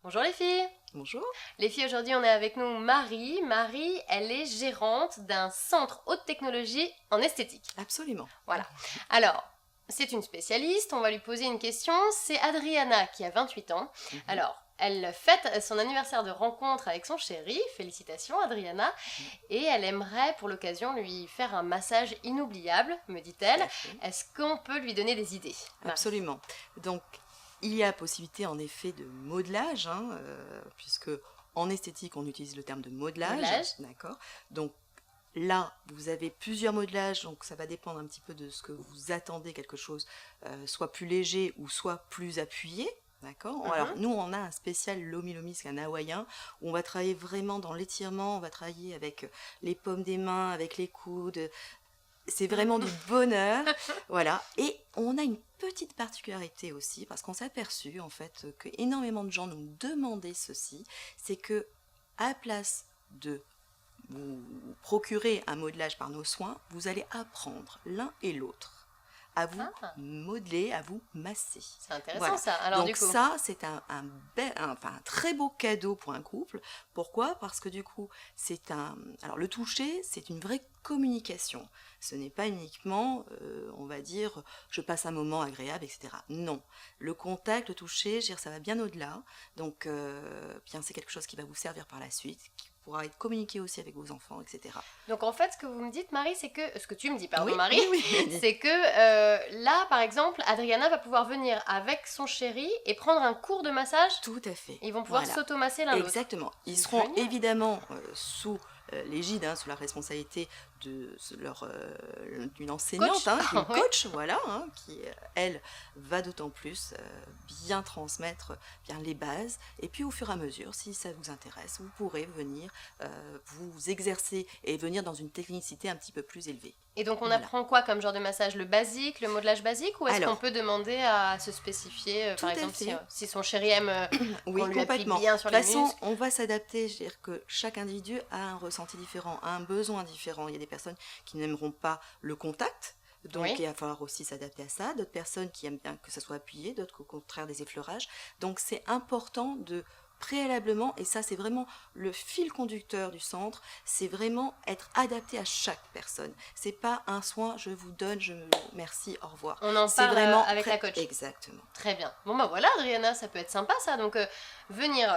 Bonjour les filles. Bonjour. Les filles, aujourd'hui on est avec nous Marie. Marie, elle est gérante d'un centre haute technologie en esthétique. Absolument. Voilà. Alors, c'est une spécialiste, on va lui poser une question. C'est Adriana qui a 28 ans. Alors, elle fête son anniversaire de rencontre avec son chéri. Félicitations Adriana. Et elle aimerait pour l'occasion lui faire un massage inoubliable, me dit-elle. Est-ce qu'on peut lui donner des idées, Marie? Absolument. Donc, il y a possibilité en effet de modelage, puisque en esthétique on utilise le terme de modelage. D'accord. Donc là, vous avez plusieurs modelages, donc ça va dépendre un petit peu de ce que vous attendez, quelque chose soit plus léger ou soit plus appuyé. D'accord. Alors nous on a un spécial Lomi Lomi, c'est un hawaïen, où on va travailler vraiment dans l'étirement, on va travailler avec les paumes des mains, avec les coudes. C'est vraiment du bonheur, voilà. Et on a une petite particularité aussi, parce qu'on s'est aperçu en fait que énormément de gens nous demandaient ceci, c'est que à la place de vous procurer un modelage par nos soins, vous allez apprendre l'un et l'autre à vous modeler, à vous masser. C'est intéressant ça. Alors, donc ça, c'est un très beau cadeau pour un couple. Pourquoi ? Parce que du coup, alors le toucher, c'est une vraie communication. Ce n'est pas uniquement, on va dire, je passe un moment agréable, etc. Non. Le contact, le toucher, ça va bien au-delà. Donc, bien, c'est quelque chose qui va vous servir par la suite, qui pourra être communiqué aussi avec vos enfants, etc. Donc en fait, ce que vous me dites, Marie, c'est que... Ce que tu me dis, pardon, Marie, c'est que là, par exemple, Adriana va pouvoir venir avec son chéri et prendre un cours de massage. Tout à fait. Ils vont pouvoir s'automasser l'un l'autre. Exactement. Ils seront évidemment sous l'égide, sous la responsabilité d'une enseignante, d'une coach, voilà, qui, elle, va d'autant plus bien transmettre bien les bases. Et puis, au fur et à mesure, si ça vous intéresse, vous pourrez venir vous exercer et venir dans une technicité un petit peu plus élevée. Et donc, on apprend quoi comme genre de massage? Le basique, le modelage basique? Ou est-ce qu'on peut demander à se spécifier, par exemple, si son chéri aime qu'on lui appuie bien sur les muscles? De toute façon, on va s'adapter. Je veux dire que chaque individu a un ressenti différent, a un besoin différent. Il y a des personnes qui n'aimeront pas le contact. Donc, il va falloir aussi s'adapter à ça. D'autres personnes qui aiment bien que ça soit appuyé, d'autres qu'au contraire des effleurages. Donc, c'est important de préalablement, et ça c'est vraiment le fil conducteur du centre, c'est vraiment être adapté à chaque personne. C'est pas un soin, je vous donne, merci, au revoir. On en parle vraiment avec la coach. Exactement. Très bien. Bon bah voilà Adriana, ça peut être sympa ça. Donc venir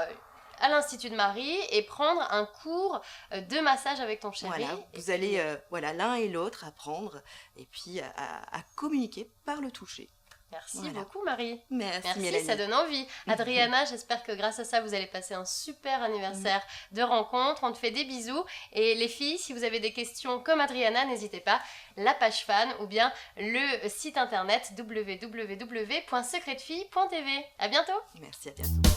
à l'Institut de Marie et prendre un cours de massage avec ton chéri. Voilà, vous allez l'un et l'autre apprendre et puis à communiquer par le toucher. Merci beaucoup Marie. Merci Mélanie. Ça donne envie. Adriana, j'espère que grâce à ça, vous allez passer un super anniversaire de rencontre. On te fait des bisous. Et les filles, si vous avez des questions comme Adriana, n'hésitez pas, la page fan ou bien le site internet www.secretfille.tv. À bientôt. Merci, à bientôt.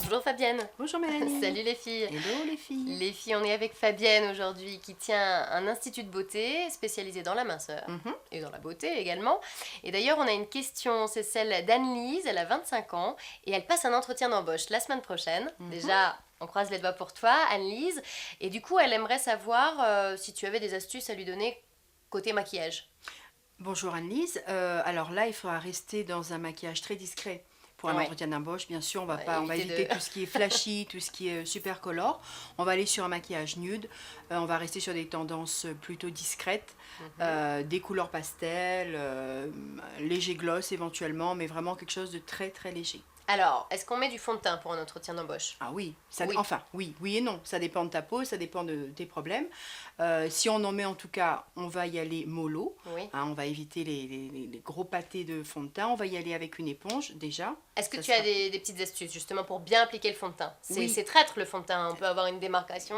Bonjour Fabienne. Bonjour Mélanie. Salut les filles. Hello les filles. Les filles, on est avec Fabienne aujourd'hui qui tient un institut de beauté spécialisé dans la minceur et dans la beauté également. Et d'ailleurs, on a une question, c'est celle d'Anne-Lise, elle a 25 ans et elle passe un entretien d'embauche la semaine prochaine. Déjà, on croise les doigts pour toi, Anne-Lise. Et du coup, elle aimerait savoir si tu avais des astuces à lui donner côté maquillage. Bonjour Anne-Lise. Alors là, il faudra rester dans un maquillage très discret. Pour un entretien d'embauche, bien sûr, on va éviter tout ce qui est flashy, tout ce qui est super color. On va aller sur un maquillage nude. On va rester sur des tendances plutôt discrètes, des couleurs pastel, léger gloss éventuellement, mais vraiment quelque chose de très très léger. Alors, est-ce qu'on met du fond de teint pour un entretien d'embauche? Ah oui, enfin oui et non, ça dépend de ta peau, ça dépend de tes problèmes. Si on en met en tout cas, on va y aller mollo, on va éviter les gros pâtés de fond de teint, on va y aller avec une éponge déjà. Est-ce que tu as des petites astuces justement pour bien appliquer le fond de teint? C'est traître le fond de teint, on peut avoir une démarcation.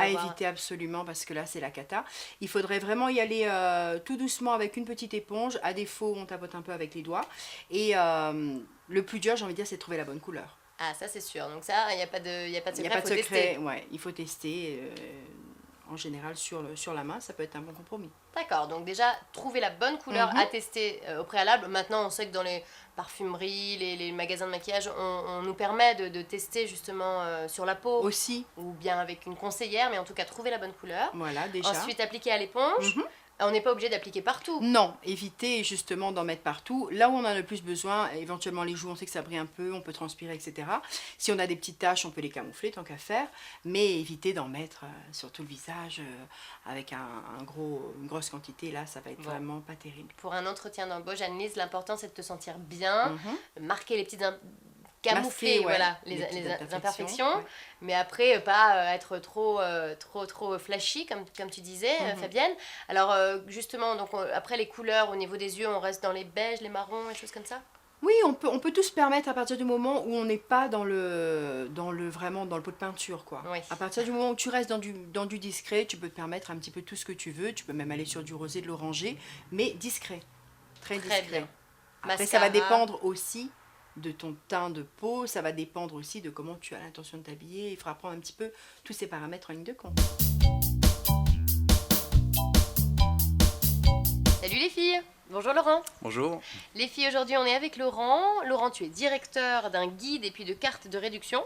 Éviter absolument parce que là c'est la cata. Il faudrait vraiment y aller tout doucement avec une petite éponge, à défaut on tapote un peu avec les doigts et le plus dur, j'ai envie de dire, c'est de trouver la bonne couleur. Ah, ça c'est sûr. Donc ça, il n'y a pas de secret. Il n'y a pas de secret, il faut tester. En général, sur la main, ça peut être un bon compromis. D'accord, donc déjà, trouver la bonne couleur à tester au préalable. Maintenant, on sait que dans les parfumeries, les magasins de maquillage, on nous permet de tester justement sur la peau. Aussi. Ou bien avec une conseillère, mais en tout cas, trouver la bonne couleur. Voilà, déjà. Ensuite, appliquer à l'éponge. On n'est pas obligé d'appliquer partout. Non, éviter justement d'en mettre partout. Là où on en a le plus besoin, éventuellement les joues, on sait que ça brille un peu, on peut transpirer, etc. Si on a des petites taches, on peut les camoufler tant qu'à faire, mais éviter d'en mettre sur tout le visage avec une grosse quantité. Là, ça va être vraiment pas terrible. Pour un entretien d'embauche, Anne-Lise, l'important c'est de te sentir bien, marquer les petites camoufler les imperfections, mais après pas être trop flashy comme tu disais, Fabienne. Alors justement, donc après les couleurs au niveau des yeux, on reste dans les beiges, les marrons, les choses comme ça. Oui, on peut tout se permettre à partir du moment où on n'est pas vraiment dans le pot de peinture, quoi. Oui. À partir du moment où tu restes dans du discret, tu peux te permettre un petit peu tout ce que tu veux. Tu peux même aller sur du rosé, de l'orangé, mais discret, très discret. Bien. Après, Mascara. ça va dépendre aussi de ton teint de peau, ça va dépendre aussi de comment tu as l'intention de t'habiller. Il faudra prendre un petit peu tous ces paramètres en ligne de compte. Salut les filles. Bonjour Laurent. Bonjour. Les filles, aujourd'hui on est avec Laurent. Laurent, tu es directeur d'un guide et puis de cartes de réduction.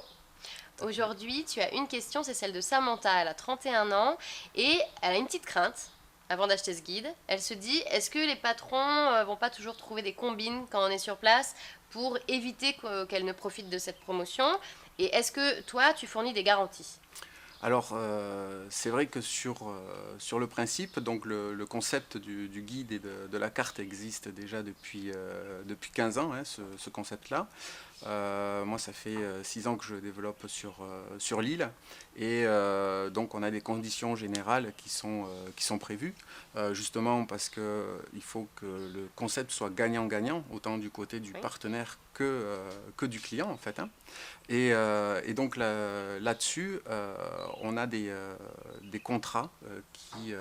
Aujourd'hui, tu as une question, c'est celle de Samantha. Elle a 31 ans et elle a une petite crainte avant d'acheter ce guide. Elle se dit, est-ce que les patrons vont pas toujours trouver des combines quand on est sur place pour éviter qu'elle ne profite de cette promotion? Et est-ce que toi, tu fournis des garanties? Alors, c'est vrai que sur le principe, donc le concept du guide et de la carte existe déjà depuis 15 ans, hein, ce concept-là. Moi, ça fait 6 ans que je développe sur l'île et donc on a des conditions générales qui sont prévues, justement parce qu'il faut que le concept soit gagnant-gagnant, autant du côté du partenaire que du client en fait. Hein. Et donc là-dessus, on a des contrats qui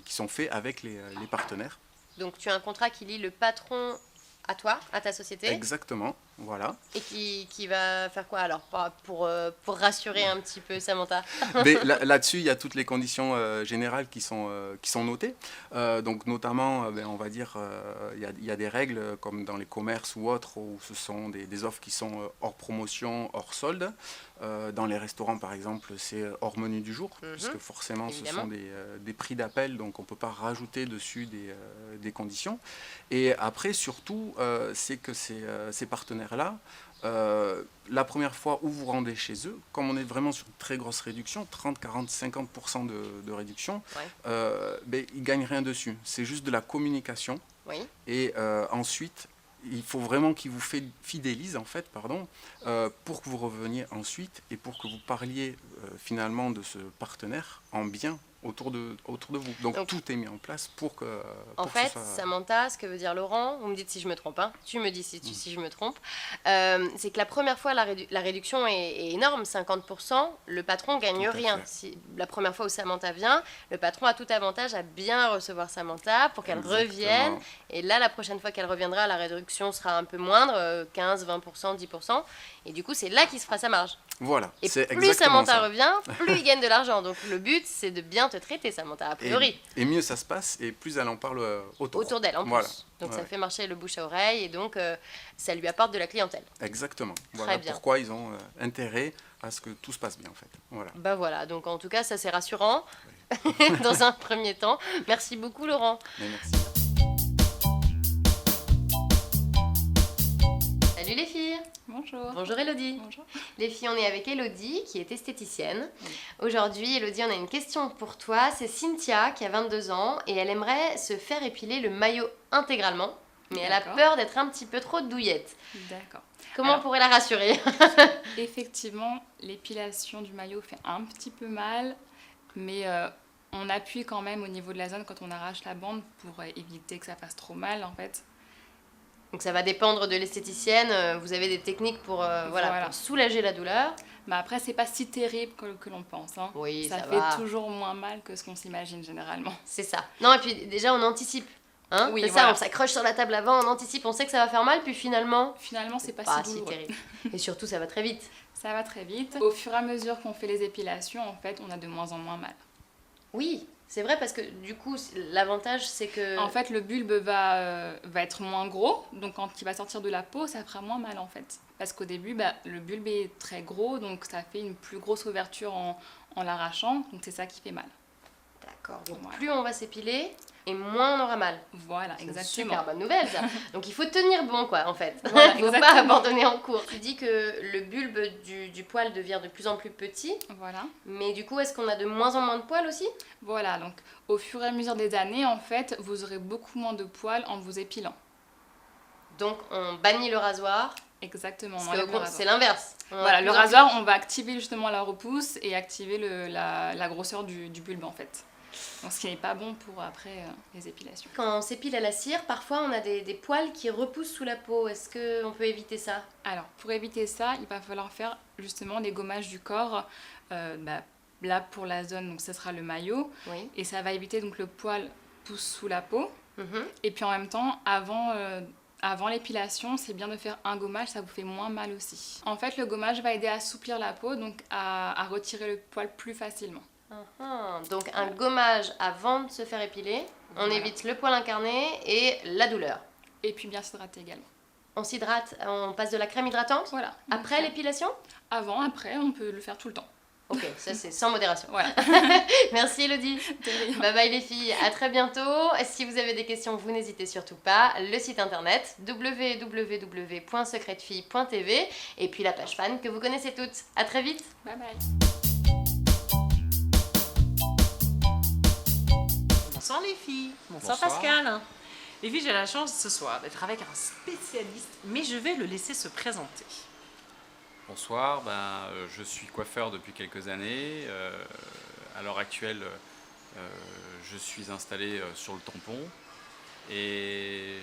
sont faits avec les partenaires. Donc tu as un contrat qui lie le patron à toi, à ta société. Exactement, voilà. Et qui va faire quoi alors pour rassurer un petit peu Samantha? Mais là-dessus, il y a toutes les conditions générales qui sont notées. Donc notamment, on va dire, il y a des règles comme dans les commerces ou autres où ce sont des offres qui sont hors promotion, hors solde. Dans les restaurants, par exemple, c'est hors menu du jour, puisque forcément, évidemment, ce sont des prix d'appel, donc on ne peut pas rajouter dessus des conditions. Et après, surtout, c'est que ces partenaires-là, la première fois où vous rendez chez eux, comme on est vraiment sur une très grosse réduction, 30, 40, 50% de réduction, ils ne gagnent rien dessus. C'est juste de la communication. Oui. Et ensuite, il faut vraiment qu'ils vous fidélisent, en fait, pour que vous reveniez ensuite et pour que vous parliez finalement de ce partenaire en bien autour de vous. Donc tout est mis en place pour que... En fait, Samantha, ce que veut dire Laurent, vous me dites si je me trompe, hein, tu me dis si je me trompe, c'est que la première fois, la réduction est énorme, 50%, le patron gagne rien. La première fois où Samantha vient, le patron a tout avantage à bien recevoir Samantha pour qu'elle revienne. Et là, la prochaine fois qu'elle reviendra, la réduction sera un peu moindre, 15, 20%, 10%. Et du coup, c'est là qu'il se fera sa marge. Voilà, et c'est plus Samantha ça. revient, plus il gagne de l'argent. Donc le but, c'est de bien te traiter, Samantha, a priori. Et mieux ça se passe, et plus elle en parle autour d'elle, en plus. Voilà. Donc ça fait marcher le bouche à oreille, et donc ça lui apporte de la clientèle. Exactement. Très voilà bien. Pourquoi ils ont intérêt à ce que tout se passe bien, en fait. Voilà. Bah voilà, donc en tout cas, ça c'est rassurant, dans un premier temps. Merci beaucoup, Laurent. Mais merci. Salut les filles. Bonjour. Bonjour Elodie. Bonjour. Les filles, on est avec Elodie qui est esthéticienne. Oui. Aujourd'hui, Elodie, on a une question pour toi. C'est Cynthia qui a 22 ans et elle aimerait se faire épiler le maillot intégralement, mais elle a peur d'être un petit peu trop douillette. D'accord. Comment on pourrait la rassurer? Effectivement, l'épilation du maillot fait un petit peu mal, mais on appuie quand même au niveau de la zone quand on arrache la bande pour éviter que ça fasse trop mal en fait. Donc ça va dépendre de l'esthéticienne, vous avez des techniques pour soulager la douleur. Mais après, c'est pas si terrible que l'on pense. Hein. Oui, ça fait toujours moins mal que ce qu'on s'imagine généralement. C'est ça. Non, et puis déjà, on anticipe. Hein, oui, c'est ça, on s'accroche sur la table avant, on anticipe, on sait que ça va faire mal, puis finalement, c'est pas si douloureux. terrible. Et surtout, ça va très vite. Ça va très vite. Au fur et à mesure qu'on fait les épilations, en fait, on a de moins en moins mal. Oui, c'est vrai parce que du coup, l'avantage c'est que... En fait, le bulbe va être moins gros, donc quand il va sortir de la peau, ça fera moins mal en fait. Parce qu'au début, le bulbe est très gros, donc ça fait une plus grosse ouverture en l'arrachant, donc c'est ça qui fait mal. D'accord. Donc Voilà. plus on va s'épiler et moins on aura mal. Voilà, C'est une exactement. super bonne nouvelle ça. Donc il faut tenir bon quoi en fait. Voilà, Il faut pas exactement. abandonner en cours. Tu dis que le bulbe du poil devient de plus en plus petit, Voilà. mais du coup est-ce qu'on a de moins en moins de poils aussi? Voilà, donc au fur et à mesure des années, en fait, vous aurez beaucoup moins de poils en vous épilant. Donc on bannit le rasoir. Exactement. on Parce enlève que le bon, rasoir. c'est l'inverse. On a Voilà, de le plus en plus- rasoir, on va activer justement la repousse et activer la grosseur du bulbe en fait. Donc ce qui n'est pas bon pour après les épilations. Quand on s'épile à la cire, parfois on a des poils qui repoussent sous la peau. Est-ce qu'on peut éviter ça? Alors pour éviter ça, il va falloir faire justement des gommages du corps. Là pour la zone, donc ce sera le maillot Oui. et ça va éviter donc le poil pousse sous la peau. Mhm. Et puis en même temps, avant l'épilation, c'est bien de faire un gommage, ça vous fait moins mal aussi. En fait, le gommage va aider à assouplir la peau, donc à retirer le poil plus facilement. Donc un gommage avant de se faire épiler, on Voilà. évite le poil incarné et la douleur. Et puis bien s'hydrater également. On s'hydrate, on passe de la crème hydratante Voilà. après l'épilation? Avant, après, on peut le faire tout le temps. Ok, ça c'est sans modération. Voilà. Merci Elodie. De rien. Bye bye les filles, à très bientôt. Si vous avez des questions, vous n'hésitez surtout pas. Le site internet www.secretfille.tv et puis la page fan que vous connaissez toutes. À très vite. Bye bye. Bonsoir les filles, bonsoir Pascal. Les filles, j'ai la chance ce soir d'être avec un spécialiste, mais je vais le laisser se présenter. Bonsoir, je suis coiffeur depuis quelques années. À l'heure actuelle, je suis installé sur le tampon. Et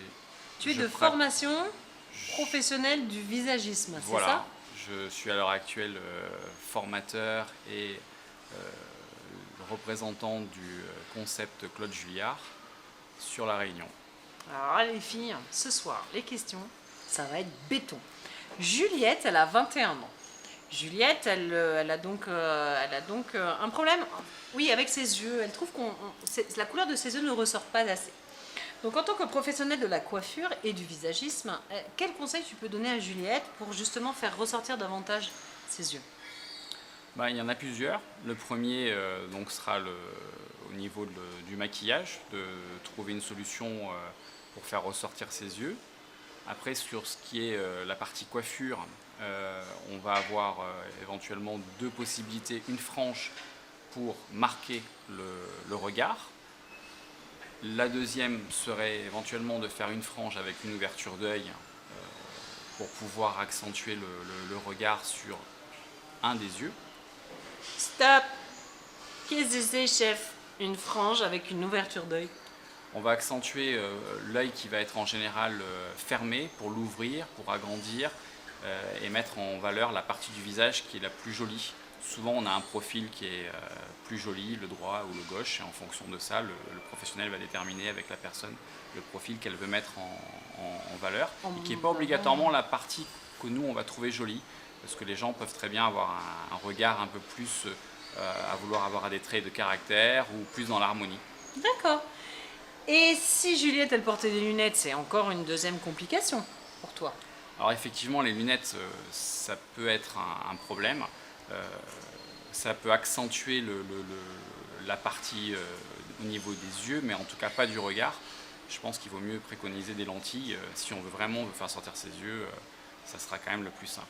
Tu es je de pra- formation je- professionnelle du visagisme, c'est Voilà, ça? je suis à l'heure actuelle formateur et représentant du concept Claude Julliard sur La Réunion. Alors les filles, ce soir, les questions, ça va être béton. Juliette, elle a 21 ans. Juliette, elle a donc un problème. Oui, avec ses yeux. Elle trouve la couleur de ses yeux ne ressort pas assez. Donc en tant que professionnelle de la coiffure et du visagisme, quel conseil tu peux donner à Juliette pour justement faire ressortir davantage ses yeux? Il y en a plusieurs. Le premier donc sera au niveau du maquillage, de trouver une solution pour faire ressortir ses yeux. Après, sur ce qui est la partie coiffure, on va avoir éventuellement deux possibilités. Une frange pour marquer le regard. La deuxième serait éventuellement de faire une frange avec une ouverture d'œil pour pouvoir accentuer le regard sur un des yeux. Stop! Qu'est-ce que c'est, chef? Une frange avec une ouverture d'œil. On va accentuer l'œil qui va être en général fermé pour l'ouvrir, pour agrandir et mettre en valeur la partie du visage qui est la plus jolie. Souvent, on a un profil qui est plus joli, le droit ou le gauche, et en fonction de ça, le professionnel va déterminer avec la personne le profil qu'elle veut mettre en valeur, et qui n'est pas obligatoirement la partie que nous, on va trouver jolie, parce que les gens peuvent très bien avoir un regard un peu plus à vouloir avoir des traits de caractère ou plus dans l'harmonie. D'accord. Et si Juliette, elle portait des lunettes, c'est encore une deuxième complication pour toi. Alors effectivement, les lunettes, ça peut être un problème. Ça peut accentuer la partie au niveau des yeux, mais en tout cas pas du regard. Je pense qu'il vaut mieux préconiser des lentilles. Si on veut vraiment faire sortir ses yeux, ça sera quand même le plus simple.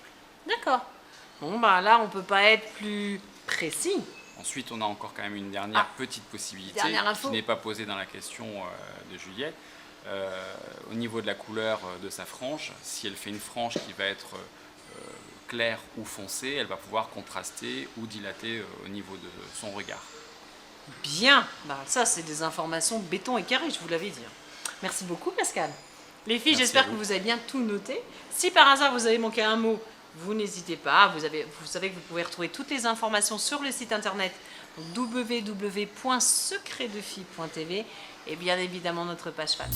D'accord. Bon, là, on peut pas être plus précis. Ensuite, on a encore quand même une dernière petite possibilité dernière info. qui n'est pas posée dans la question de Juliette. Au niveau de la couleur de sa frange, si elle fait une frange qui va être claire ou foncée, elle va pouvoir contraster ou dilater au niveau de son regard. Bien. Ça, c'est des informations béton et carré, je vous l'avais dit. Merci beaucoup, Pascal. Les filles, Merci j'espère à que vous. vous avez bien tout noté. Si par hasard vous avez manqué un mot, vous n'hésitez pas. Vous savez que vous pouvez retrouver toutes les informations sur le site internet www.secretdefille.tv et bien évidemment notre page fan.